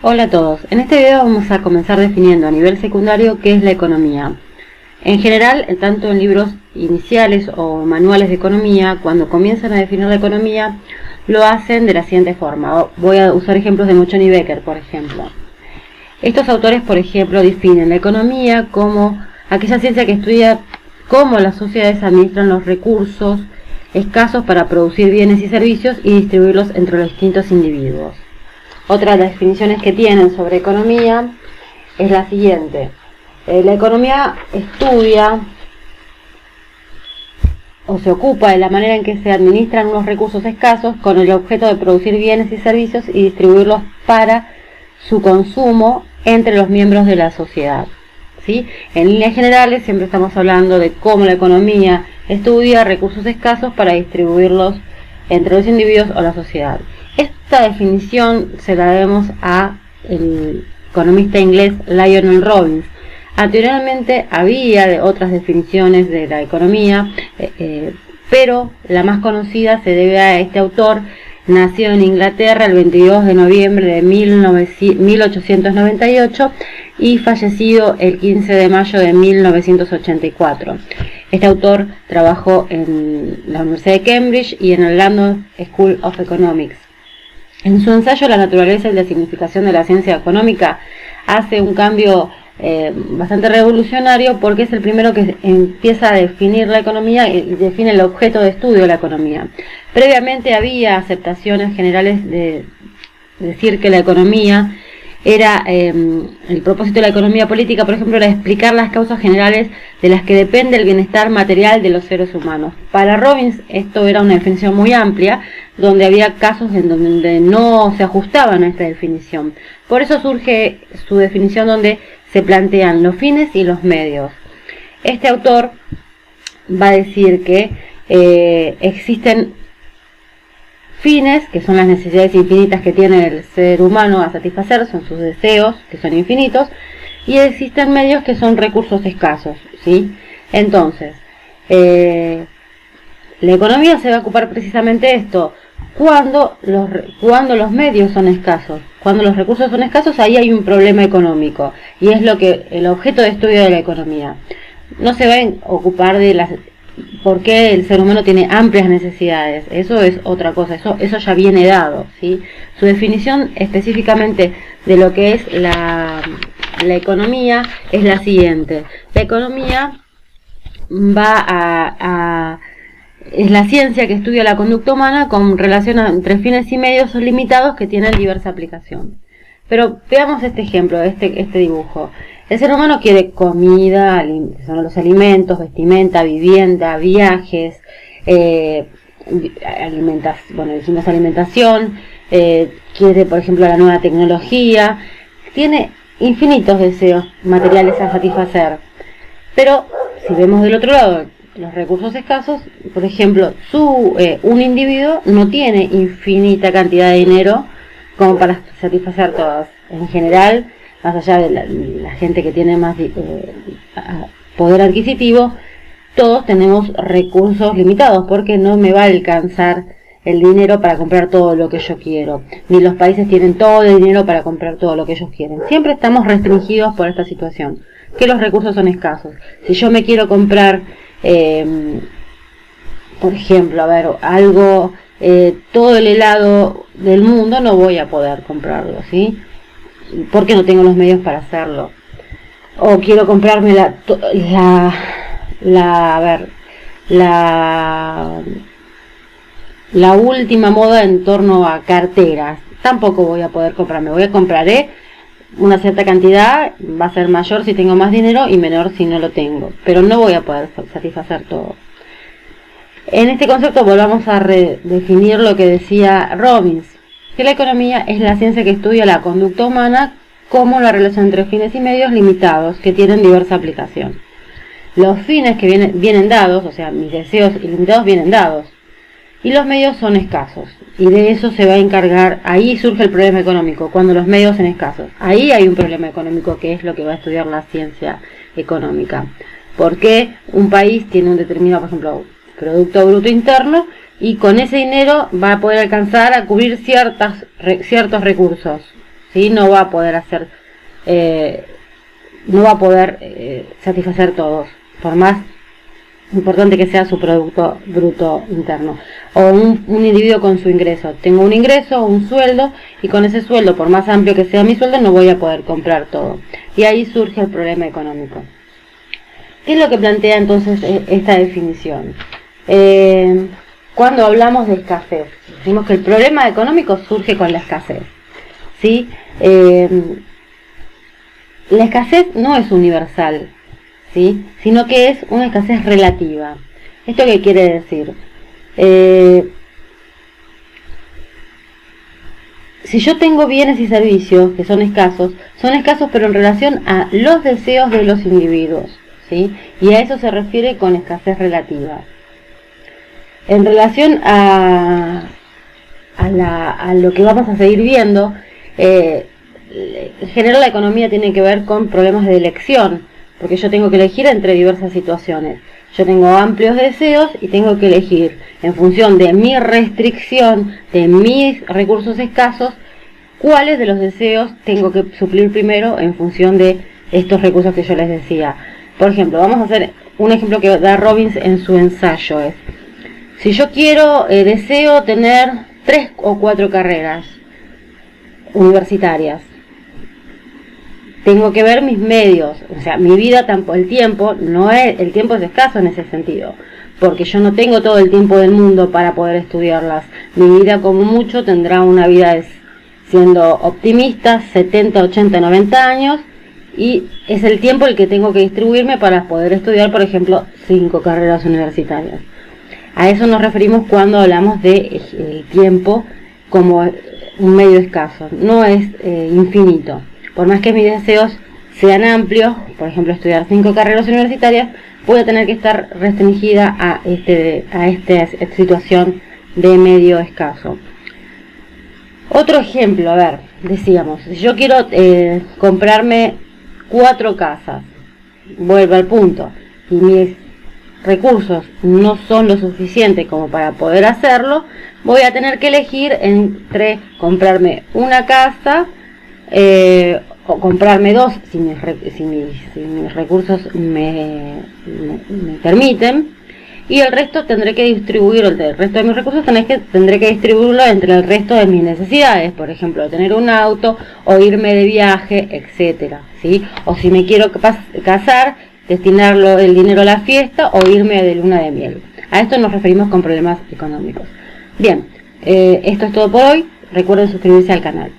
Hola a todos, en este video vamos a comenzar definiendo a nivel secundario qué es la economía. En general, tanto en libros iniciales o manuales de economía, cuando comienzan a definir la economía, lo hacen de la siguiente forma. Voy a usar ejemplos de Mochon y Becker, por ejemplo. Estos autores, por ejemplo, definen la economía como aquella ciencia que estudia cómo las sociedades administran los recursos escasos para producir bienes y servicios y distribuirlos entre los distintos individuos. Otra de las definiciones que tienen sobre economía es la siguiente. La economía estudia o se ocupa de la manera en que se administran unos recursos escasos con el objeto de producir bienes y servicios y distribuirlos para su consumo entre los miembros de la sociedad. ¿Sí? En líneas generales siempre estamos hablando de cómo la economía estudia recursos escasos para distribuirlos entre los individuos o la sociedad. Esta definición se la debemos a el economista inglés Lionel Robbins. Anteriormente había otras definiciones de la economía, pero la más conocida se debe a este autor, nacido en Inglaterra el 22 de noviembre de 1898 y fallecido el 15 de mayo de 1984. Este autor trabajó en la Universidad de Cambridge y en el London School of Economics. En su ensayo La naturaleza y la significación de la ciencia económica hace un cambio bastante revolucionario porque es el primero que empieza a definir la economía y define el objeto de estudio de la economía. Previamente había aceptaciones generales de decir que la economía era, el propósito de la economía política, por ejemplo, era explicar las causas generales de las que depende el bienestar material de los seres humanos. Para Robbins esto era una definición muy amplia, donde había casos en donde no se ajustaban a esta definición. Por eso surge su definición donde se plantean los fines y los medios. Este autor va a decir que existen fines, que son las necesidades infinitas que tiene el ser humano a satisfacer, son sus deseos, que son infinitos, y existen medios que son recursos escasos, ¿sí? Entonces, la economía se va a ocupar precisamente de esto. Cuando los medios son escasos, cuando los recursos son escasos, ahí hay un problema económico, y es lo que el objeto de estudio de la economía. No se va a ocupar de las porque el ser humano tiene amplias necesidades, eso es otra cosa, eso ya viene dado, ¿sí? Su definición específicamente de lo que es la economía es la siguiente. La economía es la ciencia que estudia la conducta humana con relación entre fines y medios limitados que tienen diversa aplicación. Pero veamos este ejemplo, este dibujo. El ser humano quiere comida, son los alimentos, vestimenta, vivienda, viajes, distintas alimentación, quiere, por ejemplo, la nueva tecnología, tiene infinitos deseos materiales a satisfacer. Pero si vemos del otro lado los recursos escasos, por ejemplo, un individuo no tiene infinita cantidad de dinero como para satisfacer todas. En general, más allá de la gente que tiene más poder adquisitivo, todos tenemos recursos limitados porque no me va a alcanzar el dinero para comprar todo lo que yo quiero, ni los países tienen todo el dinero para comprar todo lo que ellos quieren. Siempre estamos restringidos por esta situación, que los recursos son escasos. Si yo me quiero comprar, por ejemplo, todo el helado del mundo, no voy a poder comprarlo, ¿sí? Porque no tengo los medios para hacerlo. O quiero comprarme la última moda en torno a carteras. Tampoco voy a poder comprarme. Compraré una cierta cantidad, va a ser mayor si tengo más dinero y menor si no lo tengo. Pero no voy a poder satisfacer todo. En este concepto volvamos a redefinir lo que decía Robbins, que la economía es la ciencia que estudia la conducta humana como la relación entre fines y medios limitados que tienen diversa aplicación. Los fines que vienen dados, o sea, mis deseos ilimitados vienen dados, y los medios son escasos, y de eso se va a encargar, ahí surge el problema económico, cuando los medios son escasos. Ahí hay un problema económico que es lo que va a estudiar la ciencia económica. Porque un país tiene un determinado, por ejemplo, Producto Bruto Interno, y con ese dinero va a poder alcanzar a cubrir ciertos recursos, ¿sí? No va a poder hacer, no va a poder satisfacer todos, por más importante que sea su producto bruto interno. O un individuo con su ingreso. Tengo un ingreso, un sueldo, y con ese sueldo, por más amplio que sea mi sueldo, no voy a poder comprar todo. Y ahí surge el problema económico. ¿Qué es lo que plantea entonces esta definición? Cuando hablamos de escasez, decimos que el problema económico surge con la escasez, ¿sí? La escasez no es universal, ¿sí? Sino que es una escasez relativa. ¿Esto qué quiere decir? Si yo tengo bienes y servicios que son escasos pero en relación a los deseos de los individuos, ¿sí? Y a eso se refiere con escasez relativa. En relación a lo que vamos a seguir viendo, en general la economía tiene que ver con problemas de elección, porque yo tengo que elegir entre diversas situaciones. Yo tengo amplios deseos y tengo que elegir en función de mi restricción, de mis recursos escasos, cuáles de los deseos tengo que suplir primero en función de estos recursos que yo les decía. Por ejemplo, vamos a hacer un ejemplo que da Robbins en su ensayo. Si yo deseo tener 3 o 4 carreras universitarias, tengo que ver mis medios, o sea, mi vida, el tiempo es escaso en ese sentido, porque yo no tengo todo el tiempo del mundo para poder estudiarlas. Mi vida, como mucho, tendrá una vida, siendo optimista, 70, 80, 90 años, y es el tiempo el que tengo que distribuirme para poder estudiar, por ejemplo, 5 carreras universitarias. A eso nos referimos cuando hablamos de el tiempo como un medio escaso, no es infinito. Por más que mis deseos sean amplios, por ejemplo estudiar 5 carreras universitarias, voy a tener que estar restringida a esta situación de medio escaso. Otro ejemplo, a ver, decíamos, si yo quiero comprarme 4 casas, vuelvo al punto, y mis recursos no son lo suficiente como para poder hacerlo, voy a tener que elegir entre comprarme una casa o comprarme 2 si mis recursos me permiten, y el resto tendré que distribuirlo, el resto de mis recursos tendré que distribuirlo entre el resto de mis necesidades, por ejemplo, tener un auto o irme de viaje, etcétera, ¿sí? O si me quiero casar, destinarlo el dinero a la fiesta o irme de luna de miel. A esto nos referimos con problemas económicos. Bien, esto es todo por hoy. Recuerden suscribirse al canal.